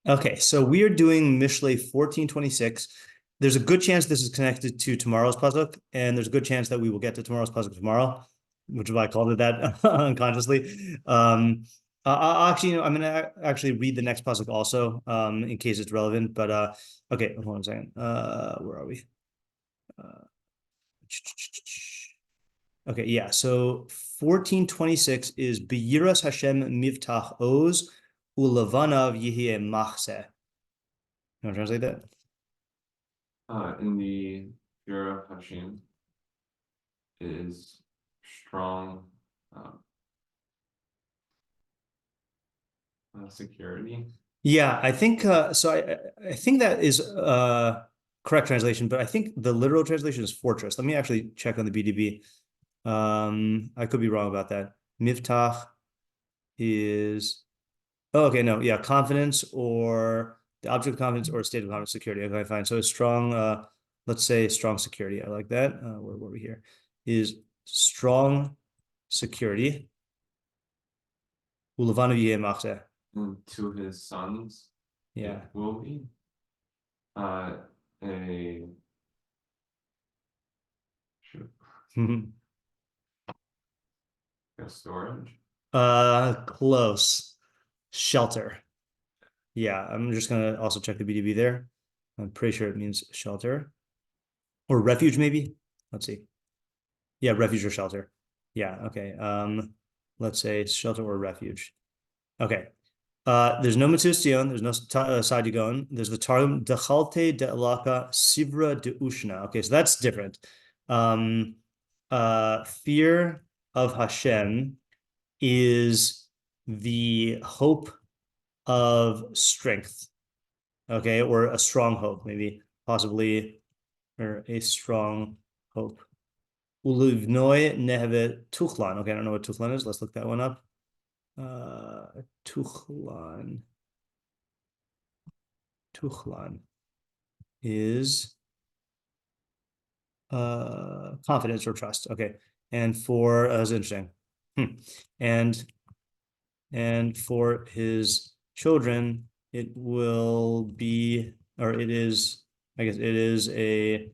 Okay, so we are doing Mishlei 1426. There's a good chance this is connected to tomorrow's pasuk, and there's a good chance that we will get to tomorrow's pasuk tomorrow, which is why I called it that unconsciously. I'm going to actually read the next pasuk also, in case it's relevant. But okay, hold on a second. Where are we? Okay, yeah. So 1426 is Beyiras Hashem Mivtach Oz Ulavanav Yihye Machseh. You want to translate that? In the shiur of Hashem is strong security. Yeah, I think so. I think that is correct translation, but I think the literal translation is fortress. Let me actually check on the BDB. I could be wrong about that. Miftach is no, yeah, confidence or the object of confidence or state of confidence, security. Okay, fine. So a strong, let's say strong security. I like that. Where were we here? Is strong security. Ulavanu Yeh Machseh. To his sons, yeah, it will be a storage. Close. Shelter. Yeah, I'm just gonna also check the BDB there. I'm pretty sure it means shelter or refuge, maybe. Let's see. Yeah, refuge or shelter. Yeah, okay. Let's say shelter or refuge. Okay. There's no Metzudas David, there's no Sadigon. There's the Targum Dechalte de Elaka Sivra de Ushna. Okay, so that's different. Fear of Hashem is the hope of strength. Okay, or a strong hope, maybe, possibly, or a strong hope. Ulivnoi neheve tuchlan. Okay, I don't know what tuchlan is. Let's look that one up. Tuchlan is confidence or trust. Okay, and for that's interesting. And for his children, it will be, or it is, I guess it is a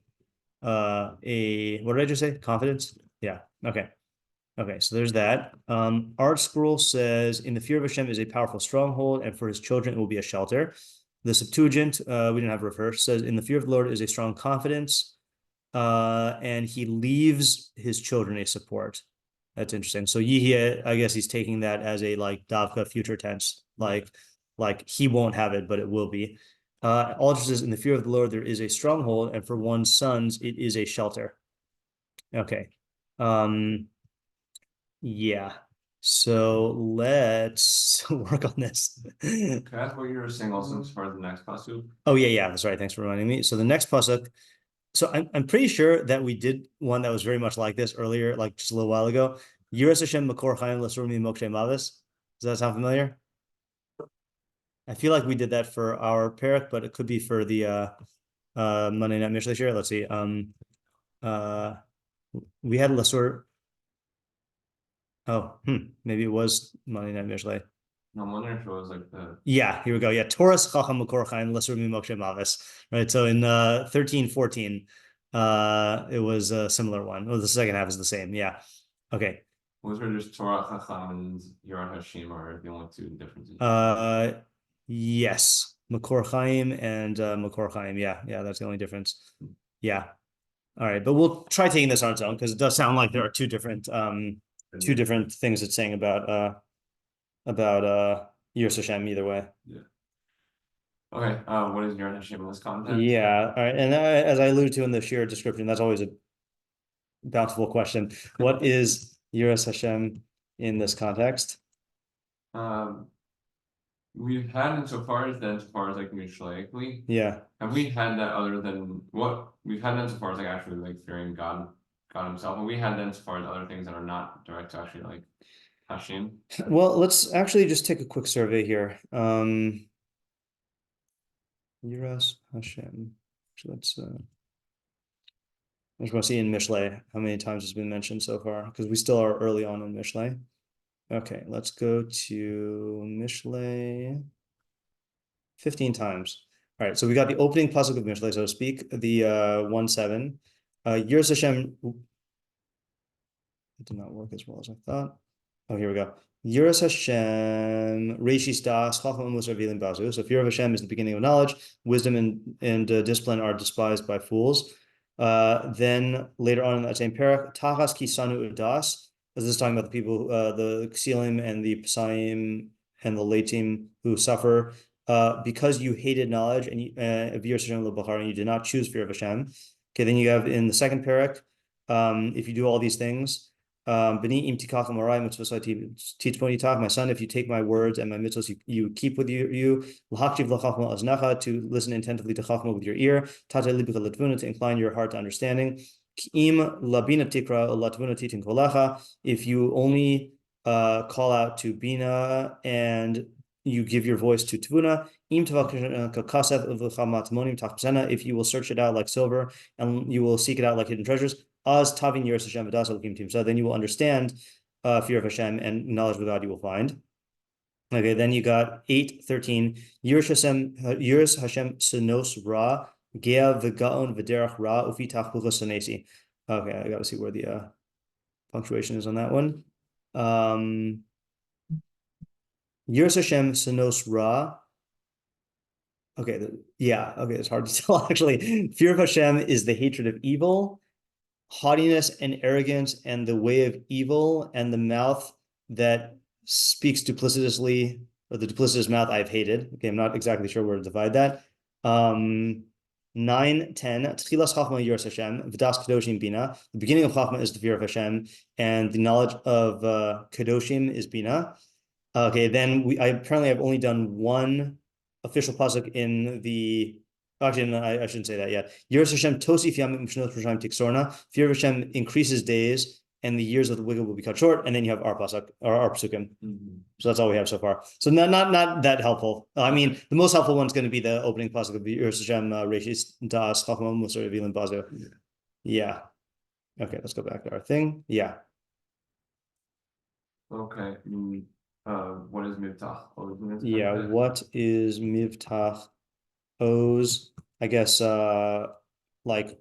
what did I just say? Confidence. Yeah. Okay. Okay, so there's that. Art Scroll says, in the fear of Hashem is a powerful stronghold, and for his children it will be a shelter. The Septuagint, we didn't have a reverse, says, in the fear of the Lord is a strong confidence, and he leaves his children a support. That's interesting. So Yihye, I guess he's taking that as a like Davka future tense, like he won't have it, but it will be. Aldrich says, in the fear of the Lord there is a stronghold, and for one's sons it is a shelter. Okay. Yeah. So let's work on this. Can I ask what you were saying also as far as the next pasuk? Oh yeah, that's right. Thanks for reminding me. So the next pasuk. So I'm pretty sure that we did one that was very much like this earlier, like just a little while ago. Yiras Hashem Makor Chaim L'Surmi Mokshe Mavis. Does that sound familiar? I feel like we did that for our parak, but it could be for the Monday Night Mishlei share. Let's see. We had Lasur. Oh, maybe it was Monday Night Mishlei. No, I'm wondering if it was like the. Yeah, here we go. Yeah, Taurus Chacham Makor Chaim L'Surmi Mokshe Mavis. Right. So in 13:14, it was a similar one. Well, the second half is the same. Yeah. Okay. Was there just Torah Chacham and Yer Hashem are the only two differences? Yes, Makor Chaim and Makor Chaim. Yeah, that's the only difference. Yeah. All right, but we'll try taking this on its own because it does sound like there are two different things it's saying about Yiras Hashem either way. Yeah. Okay. What is Yer Hashem in this context? Yeah. All right, and as I alluded to in the shiur description, that's always a bountiful question. What is Yiras Hashem in this context? We've had insofar as like Mishleically. Yeah. Have we had that other than what we've had insofar as like actually like fearing God himself? And we had that insofar as other things that are not direct to actually like Hashem. Well, let's actually just take a quick survey here. Yiras Hashem. So let's I just want to see in Mishlei how many times it's been mentioned so far, because we still are early on in Mishlei. Okay, let's go to Mishlei 15 times. All right, so we got the opening pasuk of Mishlei, so to speak, the 1-7. Yiras Hashem. It did not work as well as I thought. Oh, here we go. Yiras Hashem, Reishis Das, Chacham Musar Vilim Bazu. So fear of Hashem is the beginning of knowledge. Wisdom and discipline are despised by fools. Then later on in that same parak, Tachas Kisanu Udas. This is talking about the people, the Ksilim and the Psaim and the Latim who suffer because you hated knowledge and Yiras Hashem L'Bachar, and you did not choose fear of Hashem. Okay, then you have in the second parak, if you do all these things, my son, if you take my words and my mitzvahs, you keep with you to listen attentively to chachma with your ear, to incline your heart to understanding. If you only call out to bina and you give your voice to tvuna, if you will search it out like silver and you will seek it out like hidden treasures, so then you will understand fear of Hashem and knowledge of God you will find. Okay, then you got 8:13. Yiras Hashem senos ra gea v'gaon v'derach ra ufitach buchas sanesi. Okay, I got to see where the punctuation is on that one. Yiras Hashem senos ra. Okay, okay, it's hard to tell actually. Fear of Hashem is the hatred of evil. Haughtiness and arrogance and the way of evil and the mouth that speaks duplicitously, or the duplicitous mouth I've hated. Okay, I'm not exactly sure where to divide that. 9, 10. Tefilah Chachma Yiras Hashem v'das Kadoshim Bina. The beginning of Chachma is the fear of Hashem, and the knowledge of Kadoshim is Bina. Okay, then apparently I've only done one official pasuk in the. Actually, no, I shouldn't say that yet. Yiras Hashem tosif yamim mishnot rishayim tiksorna. Fear of Hashem increases days, and the years of the wicked will be cut short. And then you have our pasuk or our pesukim. So that's all we have so far. So not that helpful. I mean, the most helpful one is going to be the opening pasuk of Yiras Hashem Reishis Das Chacham Musar Vilim Bazu. Yeah. Okay, let's go back to our thing. Yeah. Okay. What is miftach? Yeah. What is miftach? O's, I guess, like,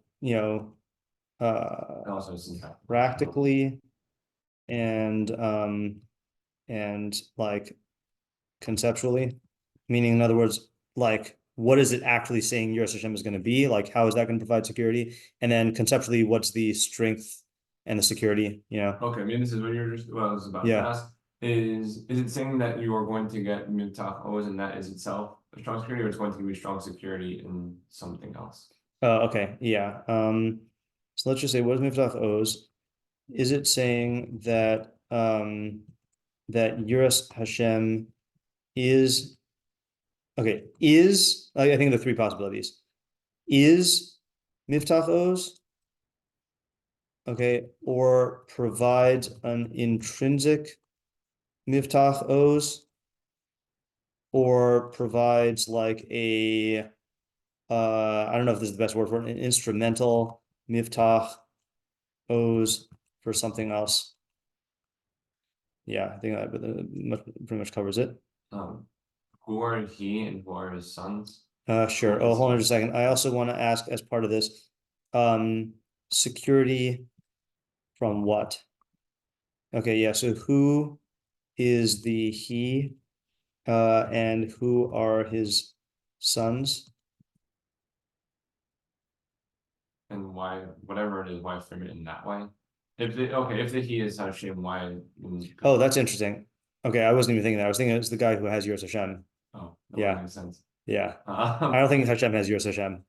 practically and like conceptually, meaning in other words, like, what is it actually saying Yiras Hashem is going to be? Like, how is that going to provide security? And then conceptually, what's the strength and the security, Okay, I mean, this is what you're just, I was about to ask. Is it saying that you are going to get miftach O's and that is itself a strong security, or it's going to give you strong security in something else? Okay, yeah. So let's just say, what is miftach O's? Is it saying that that Yiras Hashem is I think the three possibilities is miftach O's, okay, or provides an intrinsic miftach O's, or provides like a I don't know if this is the best word for it, an instrumental miftach O's for something else. Yeah, I think that pretty much covers it. Who are he and who are his sons? Sure. Oh, hold on just a second. I also want to ask, as part of this, security from what? Okay, yeah. So who is the he, and who are his sons? And why, whatever it is, why frame it in that way? If the he is Hashem, why? Oh, that's interesting. Okay, I wasn't even thinking that. I was thinking it's the guy who has Yiras Hashem. Oh, that makes sense. Yeah. I don't think Hashem has Yiras Hashem.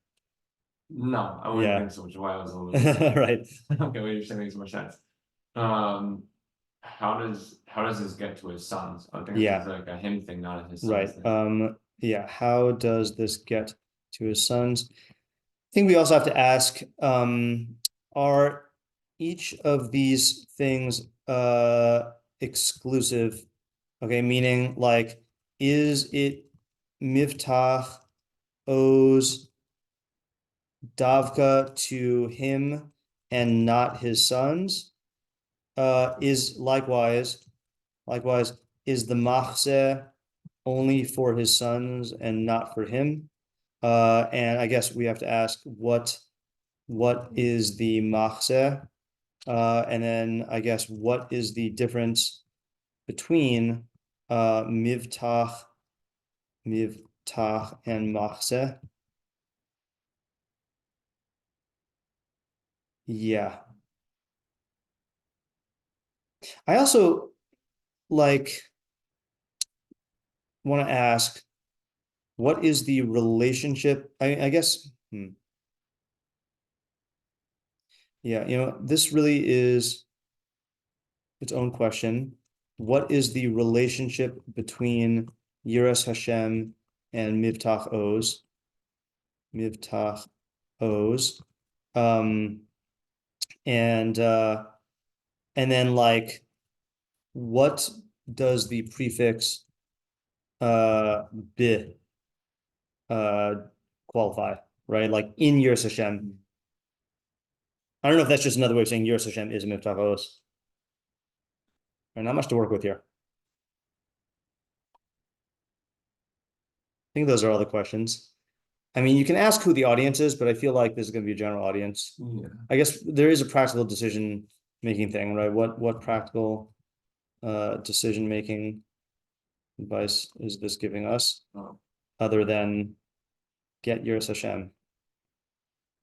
No, I wouldn't think so, which is why I was a little bit right. Okay, what you're saying makes more sense. How does this get to his sons? I think it's like a him thing, not his sons. Right. Thing. Yeah. How does this get to his sons? I think we also have to ask, are each of these things exclusive? Okay, meaning like, is it miftach O's davka to him and not his sons? Is likewise is the machseh only for his sons and not for him. And I guess we have to ask what is the machseh? And then I guess what is the difference between mivtach and machseh? Yeah. I also want to ask, what is the relationship? I guess, yeah, this really is its own question. What is the relationship between Yiras Hashem and Mivtach Oz? Mivtach Oz. And then what does the prefix bi qualify, right? Like in Yiras Hashem. I don't know if that's just another way of saying Yiras Hashem is a Mivtach Oz. Not much to work with here. I think those are all the questions. I mean, you can ask who the audience is, but I feel like this is going to be a general audience. Yeah. I guess there is a practical decision-making thing, right? What practical decision-making advice is this giving us, other than get Yiras Hashem?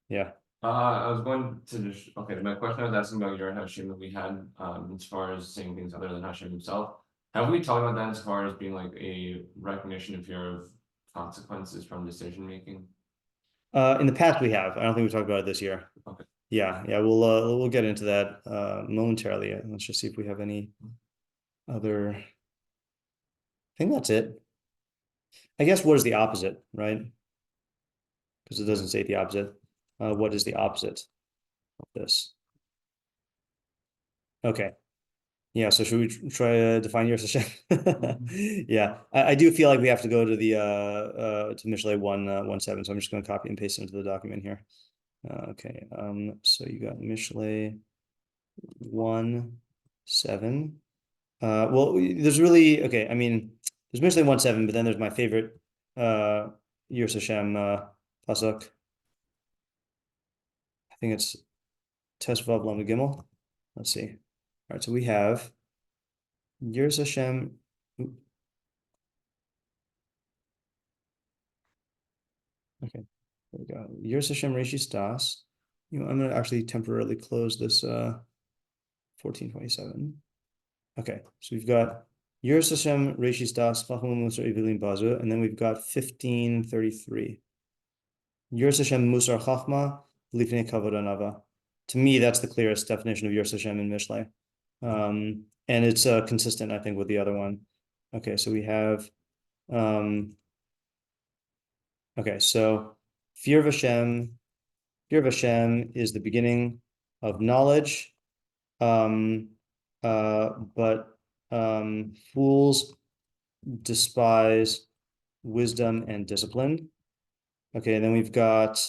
Yeah. I was going to just, okay, my question I was asking about your Hashem that we had, as far as saying things other than Hashem himself. Have we talked about that as far as being like a recognition of fear of consequences from decision making? In the past we have. I don't think we talked about it this year. Okay. Yeah, we'll get into that momentarily. Let's just see if we have any other. I think that's it. I guess what is the opposite, right? Because it doesn't say the opposite. What is the opposite of this? Okay. Yeah, so should we try to define Yiras Hashem? Yeah, I do feel like we have to go to the to Mishlei 1:7, so I'm just going to copy and paste it into the document here. Okay, so you got Mishlei 1:7. Well, there's really, okay, I mean, there's Mishlei 1:7, but then there's my favorite Yiras Hashem pasuk. I think it's Tesvav Lamed Gimel. Let's see. All right, so we have Yiras Hashem. Okay, there we go. Yiras Hashem Reishis Das. I'm going to actually temporarily close this 1427. Okay, so we've got Yiras Hashem Reishis Das, and then we've got 1533. Yiras Hashem Musar Chachma, Lifnei Kavod Anava. To me, that's the clearest definition of Yiras Hashem in Mishlei. And it's consistent, I think, with the other one. Okay, so we have, okay, so fear of Hashem is the beginning of knowledge, but fools despise wisdom and discipline. Okay, and then we've got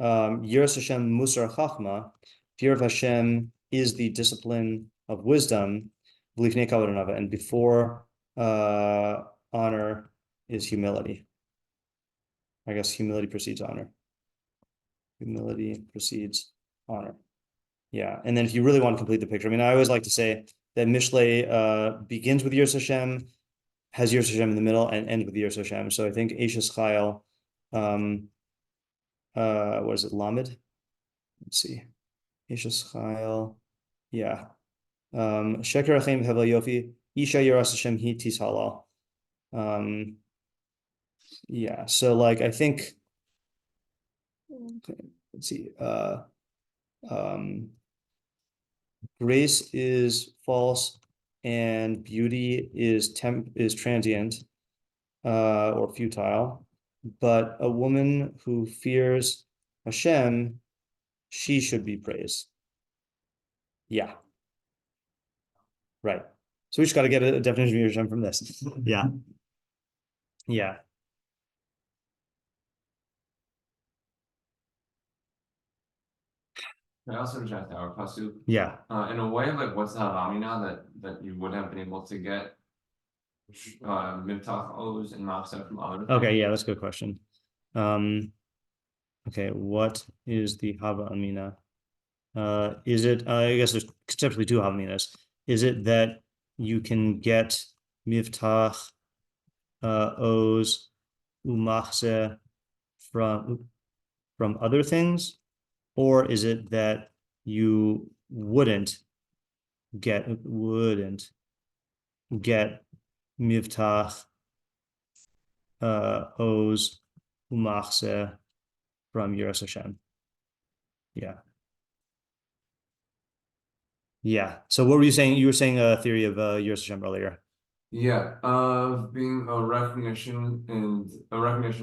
Yiras Hashem Musar Chachma. Fear of Hashem is the discipline of wisdom, and before honor is humility. I guess humility precedes honor. Humility precedes honor. Yeah, and then if you really want to complete the picture, I mean, I always like to say that Mishlei begins with Yiras Hashem, has Yiras Hashem in the middle, and ends with Yiras Hashem. So I think Eishes Chayil, what is it, Lamed? Let's see. Eishes Chayil, yeah. Sheker Achem Hevel Yofi, Isha Yiras Hashem Hi Tis Halal. Yeah, so like I think, okay, let's see. Grace is false and beauty is transient or futile, but a woman who fears Hashem, she should be praised. Yeah. Right. So we just got to get a definition of Hashem from this. Yeah. Yeah. I also reject our pasuk. Yeah. In a way, like what's the Havami now that you would have been able to get Miftach Oz and Machshavah from other Okay, things? yeah, that's a good question. Okay, what is the Hava Amina? Is it, I guess there's conceptually two Hava Aminas. Is it that you can get Miftach Oz Umachse from other things? Or is it that you wouldn't get Miftach Oz Umachse from Yiras Hashem? Yeah. Yeah. So what were you saying? You were saying a theory of Yiras Hashem earlier. Yeah, of being a recognition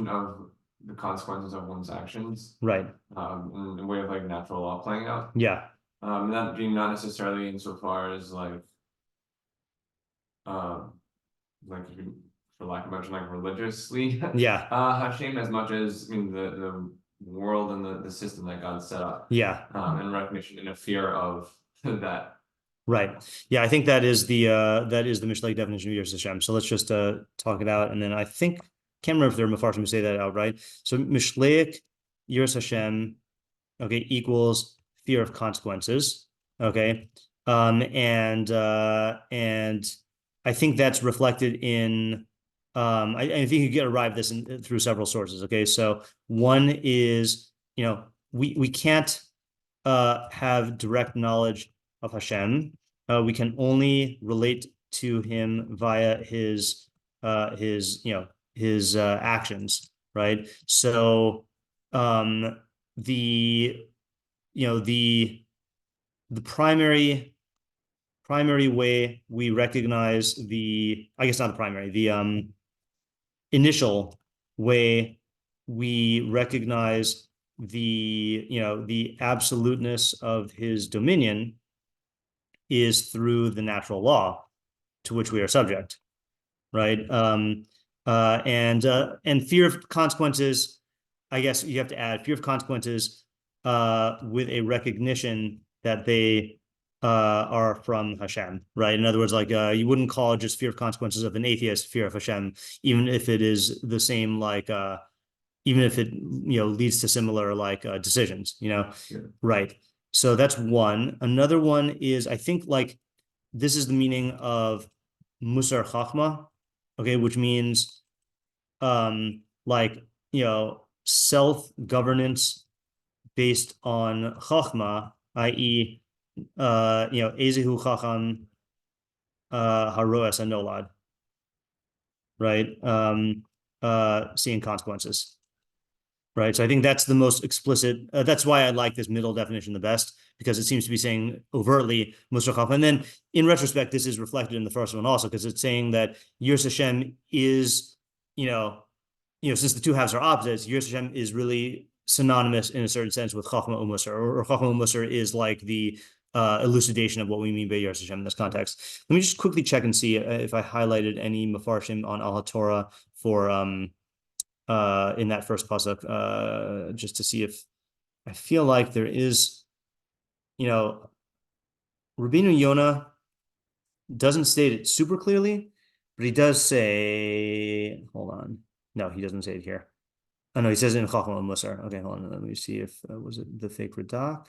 of the consequences of one's actions, Right. in a way of like natural law playing out. Yeah. And that being not necessarily insofar as like for lack of a better, like religiously, Yeah. Hashem, as much as the world and the system that God set up. Yeah. And recognition and a fear of that. Right. Yeah, I think that is the Mishlei definition of Yiras Hashem. So let's just talk it out, and then I think can't remember if there are meforshim who say that outright. So Mishleic Yiras Hashem, okay, equals fear of consequences. Okay, and I think that's reflected in I think you can arrive this through several sources. Okay, so one is we can't have direct knowledge of Hashem. We can only relate to him via his actions, right? So the primary way we recognize I guess not the primary, the initial way we recognize the absoluteness of his dominion is through the natural law to which we are subject, right? And fear of consequences, I guess you have to add fear of consequences with a recognition that they are from Hashem, right? In other words, like you wouldn't call just fear of consequences of an atheist fear of Hashem, even if it is the same, like even if it leads to similar like decisions, Sure. Right. So that's one. Another one is, I think, like this is the meaning of Musar Chachma, okay, which means like self-governance based on Chachma, i.e. Ezehu Chacham Haroes Anolad, right? Seeing consequences. Right. So I think that's the most explicit. That's why I like this middle definition the best, because it seems to be saying overtly Musar Chachma. And then in retrospect, this is reflected in the first one also, because it's saying that Yiras Hashem is, since the two halves are opposites, Yiras Hashem is really synonymous in a certain sense with Chachma Umusar, or Chachma Umusar is like the elucidation of what we mean by Yiras Hashem in this context. Let me just quickly check and see if I highlighted any meforshim on Al HaTorah for in that first pasuk, just to see if I feel like there is, Rabbeinu Yonah doesn't state it super clearly, but he does say, hold on. No, he doesn't say it here. Oh, no, he says it in Chachma Musar. Okay, hold on. Let me see if, was it the fake Radak?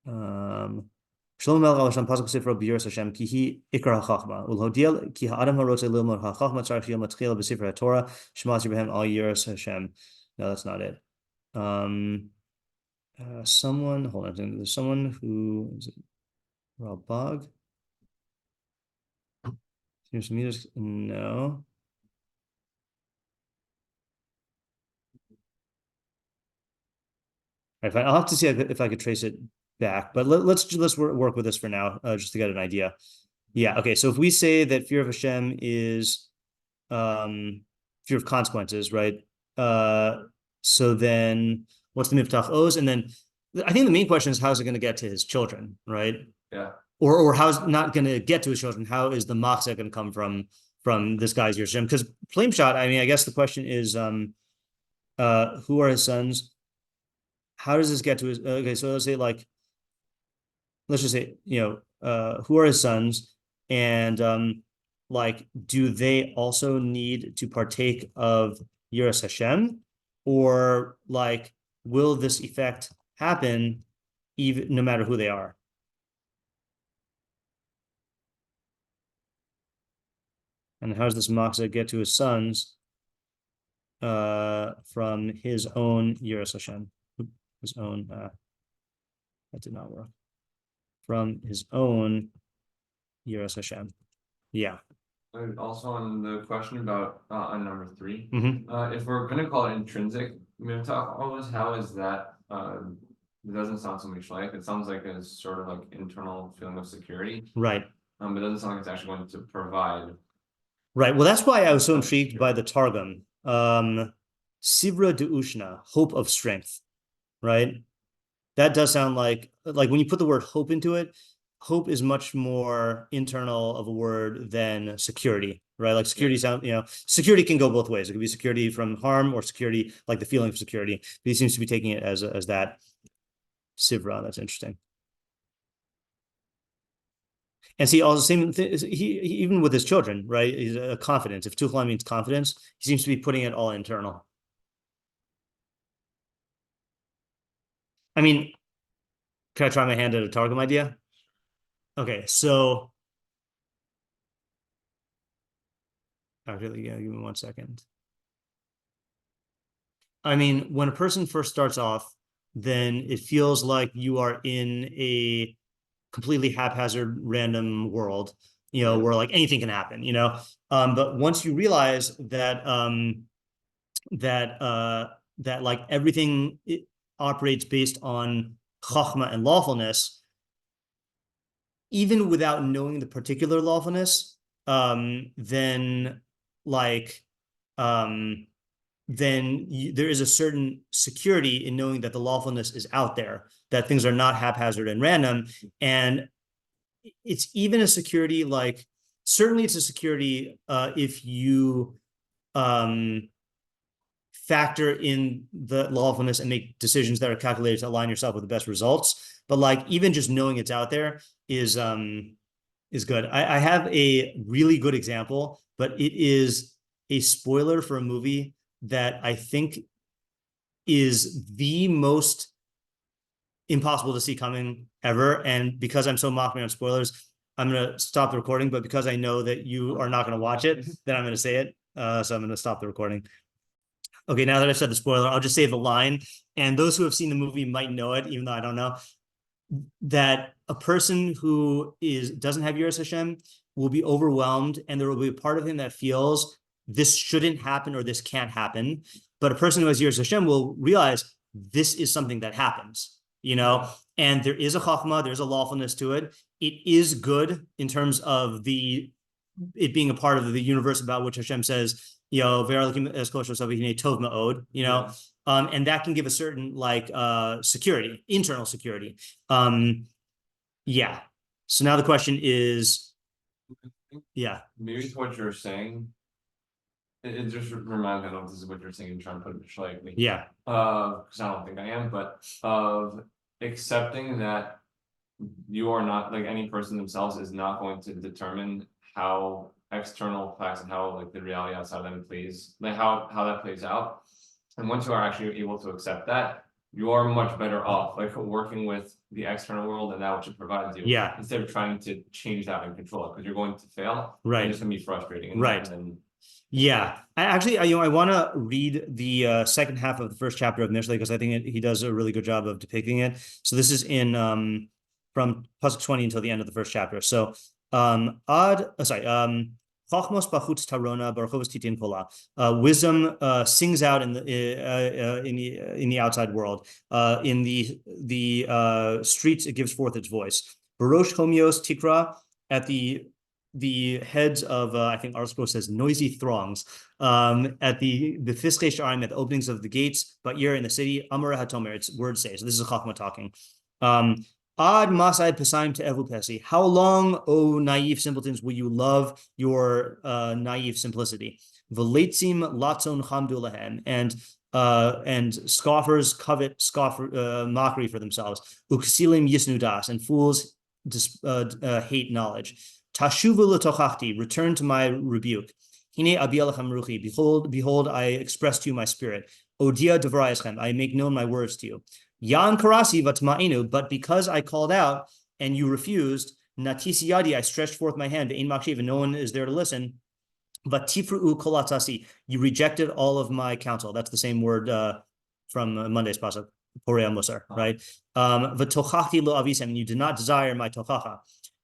Shlomo Melech al Hashem pasuk sifra b'Yiras Hashem ki hi ikar hachachma ulhodiel ki ha'adam harotze lilmod hachachma tzarich yom matchila b'sifra haTorah shmas yibehem al Yiras Hashem. No, that's not it. Someone, hold on, there's someone who is it Ralbag? No. All right, fine. I'll have to see if I could trace it back, but let's work with this for now, just to get an idea. Yeah. Okay. So if we say that fear of Hashem is fear of consequences, right? So then what's the miftach oz? And then I think the main question is, how's it going to get to his children, right? Yeah. Or how's it not going to get to his children? How is the machzeh going to come from this guy's Yiras Hashem? Because plain shot, I mean, I guess the question is, who are his sons? How does this get to his? Okay, so let's say let's just say, who are his sons, and like, do they also need to partake of Yiras Hashem, or like, will this effect happen even no matter who they are? And how does this Machzah get to his sons from his own Yiras Hashem? His own, that did not work. From his own Yiras Hashem. Yeah. And also on the question about on number 3, Mhm. if we're gonna call it intrinsic, almost how is that? It doesn't sound so much like it sounds like a sort of like internal feeling of security, Right. It doesn't sound like it's actually going to provide. Right. Well, that's why I was so intrigued by the Targum. Sivra de Ushna, hope of strength. Right. That does sound like when you put the word hope into it, hope is much more internal of a word than security, right? Like security security can go both ways. It could be security from harm or security, like the feeling of security. But he seems to be taking it as that. Sivra, that's interesting. And see, all the same thing, he even with his children, right? He's confidence. If Tuchla means confidence, he seems to be putting it all internal. I mean, can I try my hand at a Targum idea? Okay, so actually, yeah, give me 1 second. I mean, when a person first starts off, then it feels like you are in a completely haphazard, random world, where like anything can happen, but once you realize that that like everything operates based on chachma and lawfulness, even without knowing the particular lawfulness, then there is a certain security in knowing that the lawfulness is out there, that things are not haphazard and random. And it's even a security, like, certainly it's a security if you factor in the lawfulness and make decisions that are calculated to align yourself with the best results. But like, even just knowing it's out there is good. I have a really good example, but it is a spoiler for a movie that I think is the most impossible to see coming ever. And because I'm so mocking on spoilers, I'm going to stop the recording. But because I know that you are not going to watch it, then I'm going to say it. So I'm going to stop the recording. Okay, now that I've said the spoiler, I'll just say the line. And those who have seen the movie might know it, even though I don't know. That a person who doesn't have Yiras Hashem will be overwhelmed, and there will be a part of him that feels this shouldn't happen or this can't happen. But a person who has Yiras Hashem will realize this is something that happens, and there is a chachma, there's a lawfulness to it. It is good in terms of it being a part of the universe about which Hashem says, and that can give a certain security, internal security. Yeah. So now the question is, maybe what you're saying, it just reminds me, I don't know if this is what you're saying, trying to put it politely. Yeah. Because I don't think I am, but of accepting that you are not, like, any person themselves is not going to determine how external facts and how like the reality outside them plays, like how that plays out. And once you are actually able to accept that, you are much better off like working with the external world and that which it provides you. Yeah. Instead of trying to change that and control it, because you're going to fail. Right. And it's gonna be frustrating. Right. Yeah. I want to read the second half of the first chapter of Mishlei, because I think he does a really good job of depicting it. So this is in from pasuk 20 until the end of the first chapter. So Chachmos bachutz tarona barchovos titin kola. Wisdom sings out in the outside world. In the streets, it gives forth its voice. Barosh homios tikra, at the heads of I think our scroll says noisy throngs. At the fiskei sharim, at the openings of the gates, but you're in the city. Amar hatomer, its words say. So this is a chachma talking. Ad masai pesaim to evu pesi. How long, O naive simpletons, will you love your naive simplicity? V'leitzim latzon chamdu lahem, and scoffers covet mockery for themselves. Uksilim yisnu das, and fools hate knowledge. Tashuvu l'tochachti, return to my rebuke. Hine abi alechem ruchi, behold, I express to you my spirit. Odia devarayechem, I make known my words to you. Yan karasi vatma'inu, but because I called out and you refused, natisi yadi, I stretched forth my hand, ve'ein makshiv, and no one is there to listen. Vatifru kolatasi, you rejected all of my counsel. That's the same word from Monday's pasuk, Porea Musar, right? V'tochachti lo avisem, and you did not desire my tochacha.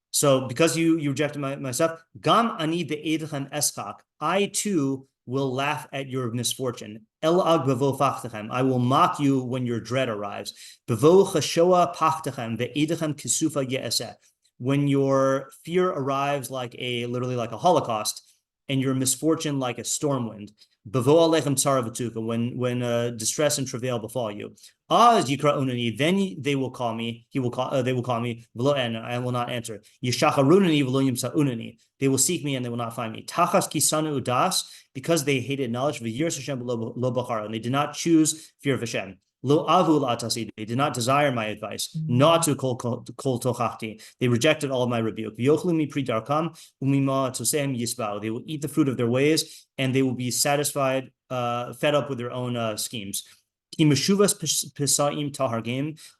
So because you rejected my stuff, gam ani be'edchem eskak, I too will laugh at your misfortune. El ag bevo fachtechem, I will mock you when your dread arrives. Bevo chashoa pachtechem ve'edchem kisufa ye'eseh, when your fear arrives literally like a Holocaust, and your misfortune like a storm wind. Bevo alechem tzara v'tuka, when distress and travail befall you. Az yikra unani, then they will call me. They will call me. V'lo and I will not answer. Yishacharunani v'lo yimsa unani, they will seek me and they will not find me. Tachas kisanu udas, because they hated knowledge. V'yiras Hashem lo bachar, and they did not choose fear of Hashem. Lo avu la'atasi, they did not desire my advice. Not to kol tochachti, they rejected all of my rebuke. V'yochlu mi pri darkam umima tosehem yisbao, they will eat the fruit of their ways and they will be satisfied, fed up with their own schemes. The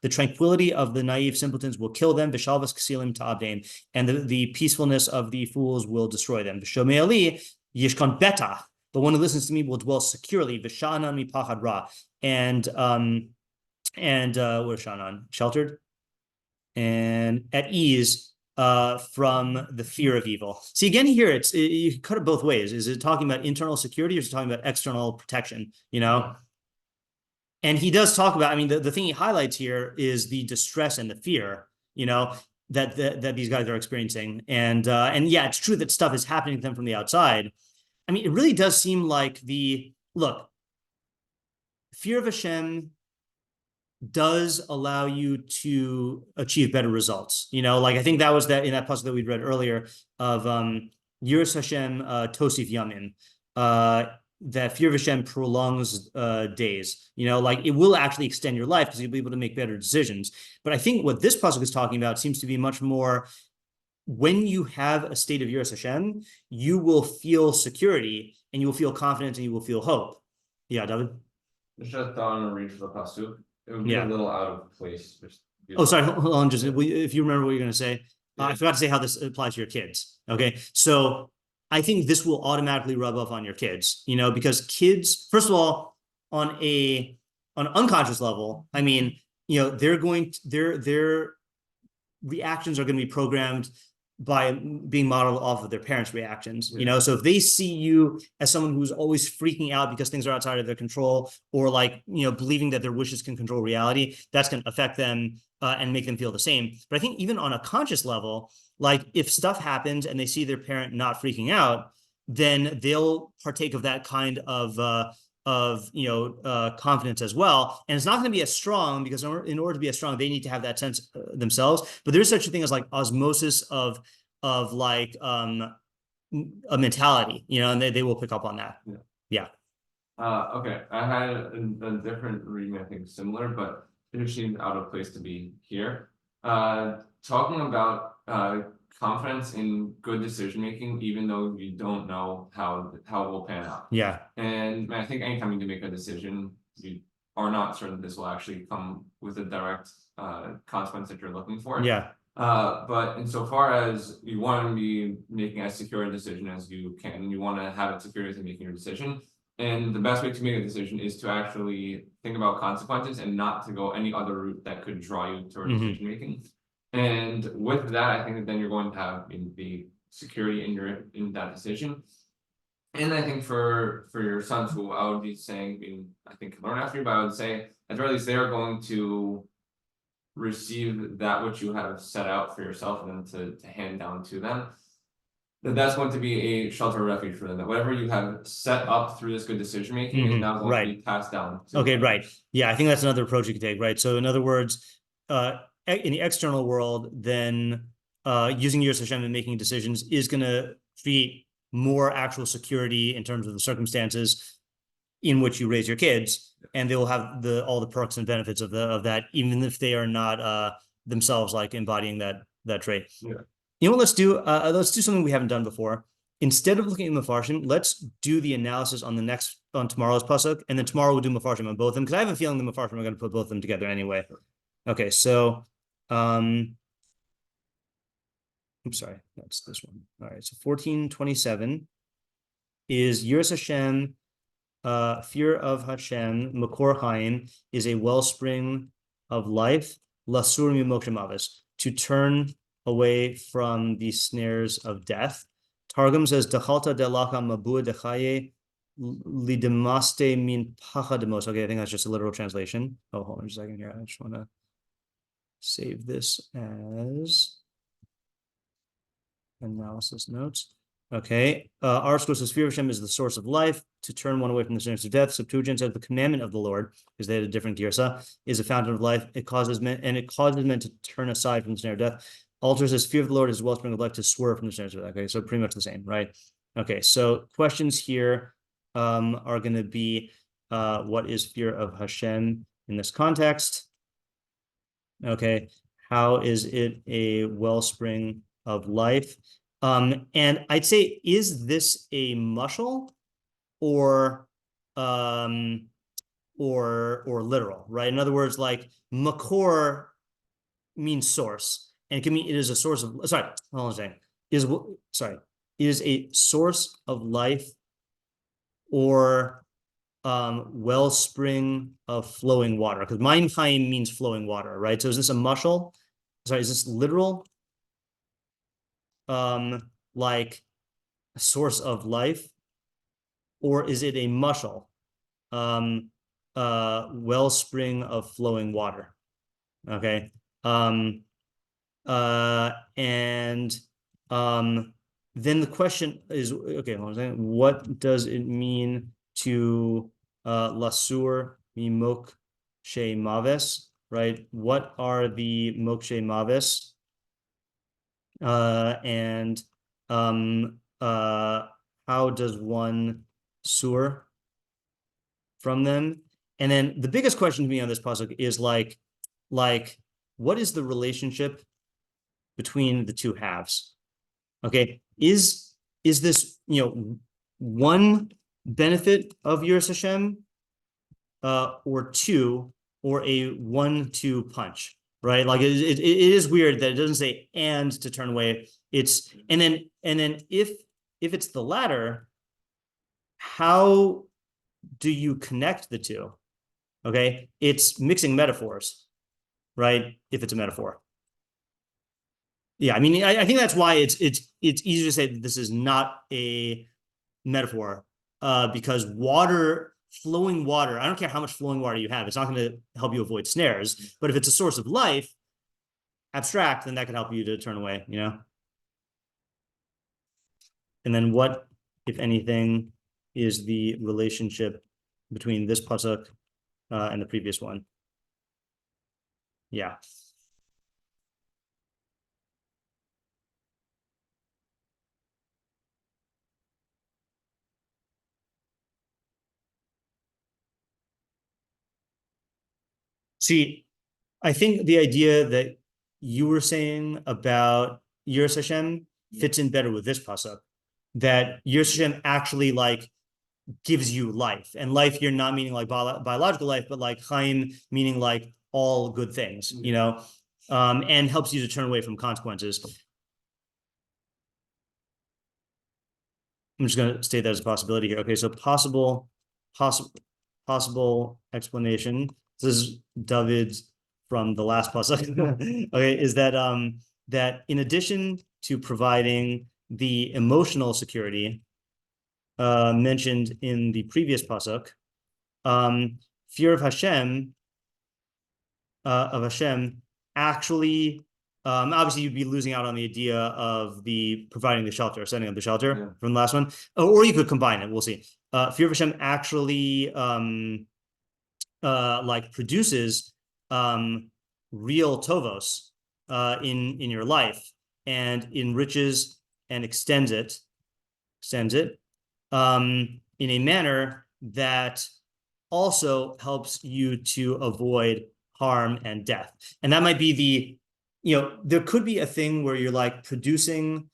tranquility of the naive simpletons will kill them, and the peacefulness of the fools will destroy them. But one who listens to me will dwell securely. And where's Shanan? Sheltered and at ease from the fear of evil. See, again here, you cut it both ways. Is it talking about internal security or is it talking about external protection? And he does talk about, the thing he highlights here is the distress and the fear, that these guys are experiencing. And yeah, it's true that stuff is happening to them from the outside. It really does seem like fear of Hashem does allow you to achieve better results. I think that was that in that pasuk that we'd read earlier of Yiras Hashem Tosif Yamin. That fear of Hashem prolongs days. It will actually extend your life because you'll be able to make better decisions. But I think what this pasuk is talking about seems to be much more, when you have a state of Yiras Hashem, you will feel security and you will feel confidence and you will feel hope. Yeah, David? Just thought on a read for the pasuk. It would be a little out of place. Oh, sorry, hold on. Just if you remember what you're going to say. I forgot to say how this applies to your kids. Okay, so I think this will automatically rub off on your kids, because kids, first of all, on an unconscious level, their reactions are going to be programmed by being modeled off of their parents' reactions. So if they see you as someone who's always freaking out because things are outside of their control, or believing that their wishes can control reality, that's going to affect them and make them feel the same. But I think even on a conscious level, if stuff happens and they see their parent not freaking out, then they'll partake of that kind of confidence as well. And it's not going to be as strong because in order to be as strong, they need to have that sense themselves. But there's such a thing as osmosis of a mentality, and they will pick up on that. Yeah. Okay. I had a different reading, I think similar, but it seemed out of place to be here. Talking about confidence in good decision making, even though you don't know how it will pan out. Yeah. And I think anytime you make a decision, you are not certain this will actually come with a direct consequence that you're looking for. Yeah. But insofar as you want to be making as secure a decision as you can, you want to have it secure in making your decision. And the best way to make a decision is to actually think about consequences and not to go any other route that could draw you toward decision making. And with that, I think that then you're going to have the security in that decision. And I think for your sons, who I would be saying, I think can learn after you, but I would say at the very least they are going to receive that which you have set out for yourself and then to hand down to them. That's going to be a shelter of refuge for them. That whatever you have set up through this good decision making is now going to be passed down. Okay, right. Yeah, I think that's another approach you could take, right? So in other words, in the external world, then using Yiras Hashem and making decisions is going to create more actual security in terms of the circumstances in which you raise your kids, and they will have all the perks and benefits of that, even if they are not themselves embodying that trait. Yeah. You know what? Let's do something we haven't done before. Instead of looking at meforshim, let's do the analysis on tomorrow's pasuk, and then tomorrow we'll do meforshim on both of them because I have a feeling the meforshim are going to put both of them together anyway. Okay, so I'm sorry, that's this one. All right, so 14:27 is Yiras Hashem, fear of Hashem, Makor Chaim, is a wellspring of life, Lasur Mimoksha Mavis, to turn away from the snares of death. Targum says, Dechalta delaka mabua dechaye lidemaste min pachademos. Okay, I think that's just a literal translation. Oh, hold on a second here. I just want to save this as analysis notes. Okay. Our school says, fear of Hashem is the source of life, to turn one away from the snares of death. Septuagint says the commandment of the Lord, because they had a different girsa, is a fountain of life. It causes men to turn aside from the snare of death. Altar says, fear of the Lord is a wellspring of life, to swerve from the snares of death. Okay, so pretty much the same, right? Okay, so questions here are going to be, what is fear of Hashem in this context? Okay, how is it a wellspring of life? And I'd say, is this a mushal or literal, right? In other words, like makor means source, and it can mean it is a source of, sorry, hold on a second, is a source of life or wellspring of flowing water, because Mayim Chaim means flowing water, right? So is this a mushal? Sorry, is this literal? Like a source of life, or is it a mushal, wellspring of flowing water? Okay. Then the question is, okay, hold on a second. What does it mean to lasur mimokshe maves, right? What are the mokshe maves? How does one sur from them? And then the biggest question to me on this pasuk is like, what is the relationship between the two halves? Okay, is this, one benefit of Yiras Hashem, or two, or a 1-2 punch, right? Like it is weird that it doesn't say and to turn away. It's and then if it's the latter, how do you connect the two? Okay, it's mixing metaphors, right? If it's a metaphor. Yeah, I mean, I think that's why it's easier to say that this is not a metaphor, because flowing water, I don't care how much flowing water you have, it's not going to help you avoid snares. But if it's a source of life, abstract, then that can help you to turn away, And then what, if anything, is the relationship between this pasuk and the previous one? Yeah. See, I think the idea that you were saying about Yiras Hashem fits in better with this pasuk. That Yiras Hashem actually like gives you life, and life here not meaning like biological life, but like Chaim meaning like all good things, and helps you to turn away from consequences. I'm just going to state that as a possibility here. Okay, so possible explanation. This is David from the last pasuk. Okay, is that that in addition to providing the emotional security mentioned in the previous pasuk, fear of Hashem actually, obviously you'd be losing out on the idea of the providing the shelter, setting up the shelter from the last one, or you could combine it. We'll see. Fear of Hashem actually like produces real tovos in your life, and enriches and extends it in a manner that also helps you to avoid harm and death. And that might be there could be a thing where you're like producing.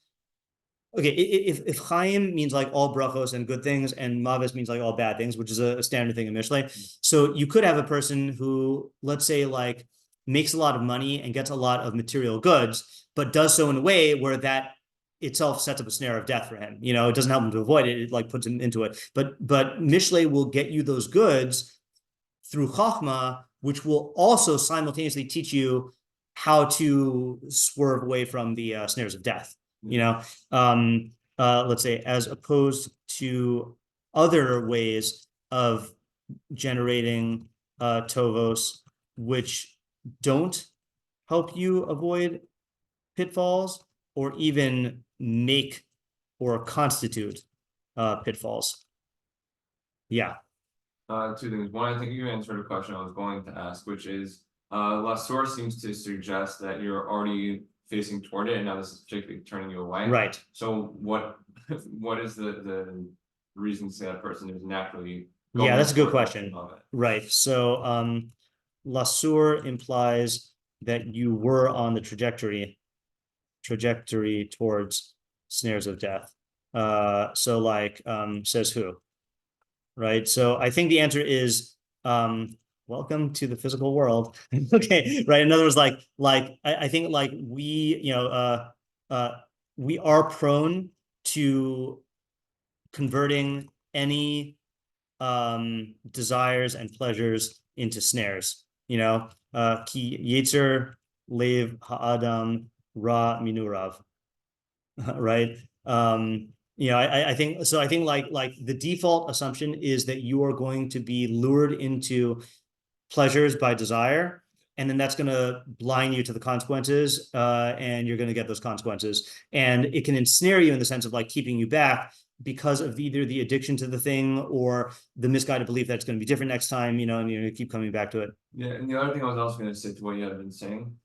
Okay, if Chaim means like all brachos and good things, and Mavis means like all bad things, which is a standard thing in Mishlei. So you could have a person who, let's say, like makes a lot of money and gets a lot of material goods, but does so in a way where that itself sets up a snare of death for him. It doesn't help him to avoid it. It like puts him into it. But Mishlei will get you those goods through Chachma, which will also simultaneously teach you how to swerve away from the snares of death. Let's say, as opposed to other ways of generating tovos, which don't help you avoid pitfalls or even make or constitute pitfalls. Yeah. Two things. One, I think you answered a question I was going to ask, which is Lasor seems to suggest that you're already facing toward it, and now this is particularly turning you away. Right. So what is the reason to say that person is naturally going? Yeah, that's a good question. Right. So Lasur implies that you were on the trajectory towards snares of death. So like says who? Right. So I think the answer is welcome to the physical world. Okay, right. In other words, I think like we are prone to converting any desires and pleasures into snares. Ki yetzer lev ha'adam ra minurav. Right. I think so. I think like the default assumption is that you are going to be lured into pleasures by desire, and then that's going to blind you to the consequences, and you're going to get those consequences, and it can ensnare you in the sense of like keeping you back because of either the addiction to the thing or the misguided belief that it's going to be different next time, and you're going to keep coming back to it. Yeah, and the other thing I was also going to say to what you had been saying,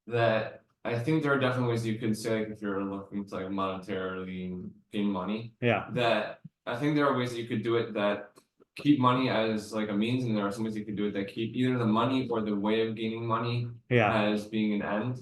that I think there are definitely ways you could say, like, if you're looking to like monetarily gain money, that I think there are ways that you could do it that keep money as like a means, and there are some ways you could do it that keep either the money or the way of gaining money as being an end.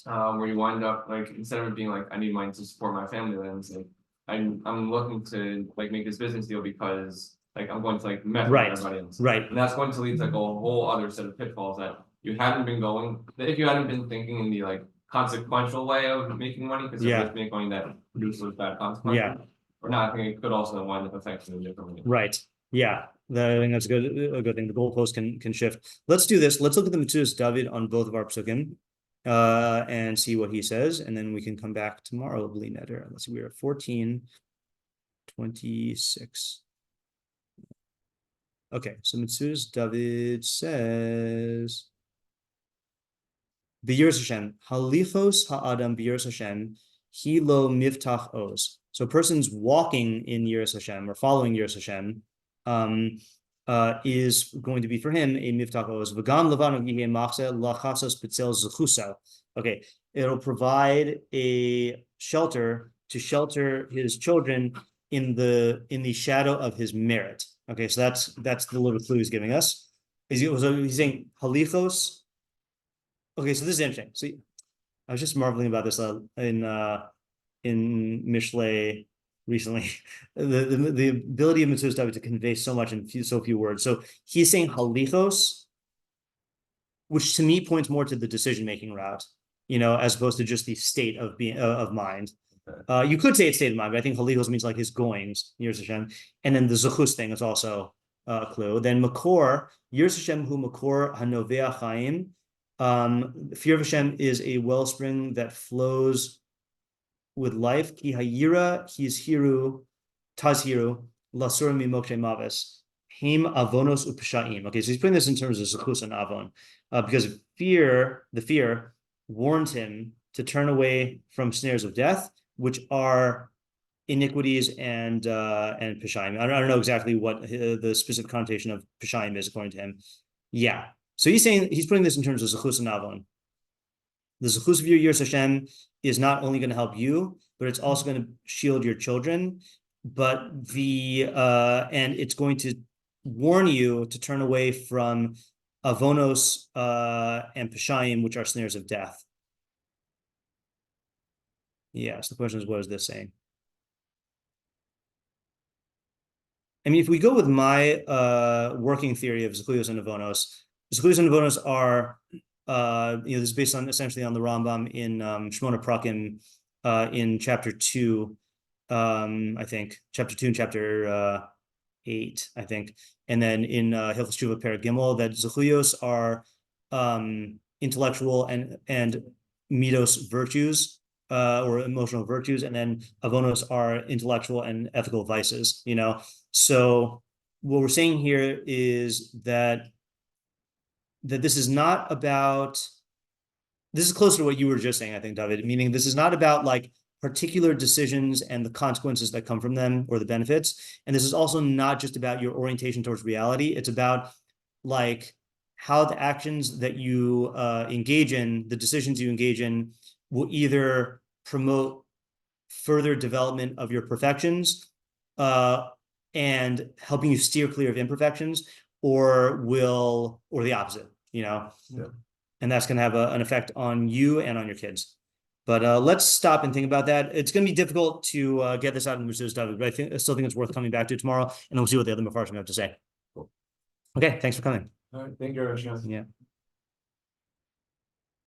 Where you wind up like, instead of it being like, I need money to support my family, then it's like I'm looking to like make this business deal because like I'm going to like mess with everybody else. Right. And that's going to lead to like a whole other set of pitfalls that you haven't been going, that if you hadn't been thinking in the like consequential way of making money, because you're just making money that produces bad consequences. Or not, I think it could also wind up affecting you differently. Right. Yeah, I think that's a good thing. The goalpost can shift. Let's do this. Let's look at the Metzudas David on both of our pesukim, and see what he says, and then we can come back tomorrow. Let's see, we're at 14:26. Okay, so Metzudas David says, B'yiras Hashem, halichos ha'adam b'yiras Hashem, hi lo miftach oz. So a person's walking in Yiras Hashem or following Yiras Hashem is going to be for him a miftach oz. V'gam levanu yiheh machse lachasos b'tzel zechuso. Okay, it'll provide a shelter to shelter his children in the shadow of his merit. Okay, so that's the little clue he's giving us. He's saying halichos. Okay, so this is interesting. So I was just marveling about this in Mishlei recently. The ability of Metzudas David to convey so much in so few words. So he's saying halichos, which to me points more to the decision-making route, as opposed to just the state of being of mind. You could say it's state of mind, but I think halichos means like his goings, Yiras Hashem, and then the zechus thing is also a clue. Then makor, Yiras Hashem hu makor hanovea chaim. Fear of Hashem is a wellspring that flows with life. Ki hayira hizhiru tazhiru lasur mimokshe mavis him avonos upshaim. Okay, so he's putting this in terms of zechus and avon, because the fear warns him to turn away from snares of death, which are iniquities and peshaim. I don't know exactly what the specific connotation of peshaim is according to him. Yeah. So he's saying, he's putting this in terms of zechus and avon. The zechus of your Yiras Hashem is not only going to help you, but it's also going to shield your children. But and it's going to warn you to turn away from avonos and peshaim, which are snares of death. Yes, the question is, what is this saying? I mean, if we go with my working theory of Zechuyos and Avonos are this is based on essentially on the Rambam in Shmona Prakim in chapter 2, I think chapter 2 and chapter 8, I think, and then in Hilchos Tshuva Perek Gimel, that Zechuyos are intellectual and midos virtues, or emotional virtues, and then avonos are intellectual and ethical vices. So what we're saying here is that this is not about. This is closer to what you were just saying, I think, David. Meaning, this is not about like particular decisions and the consequences that come from them or the benefits. And this is also not just about your orientation towards reality. It's about like how the actions that you engage in, the decisions you engage in, will either promote further development of your perfections and helping you steer clear of imperfections, or the opposite, Yeah. And that's going to have an effect on you and on your kids. But let's stop and think about that. It's going to be difficult to get this out in Metzudas David, but I still think it's worth coming back to tomorrow, and we'll see what the other meforshim have to say. Cool. Okay, thanks for coming. All right, thank you, Hashem. Yeah.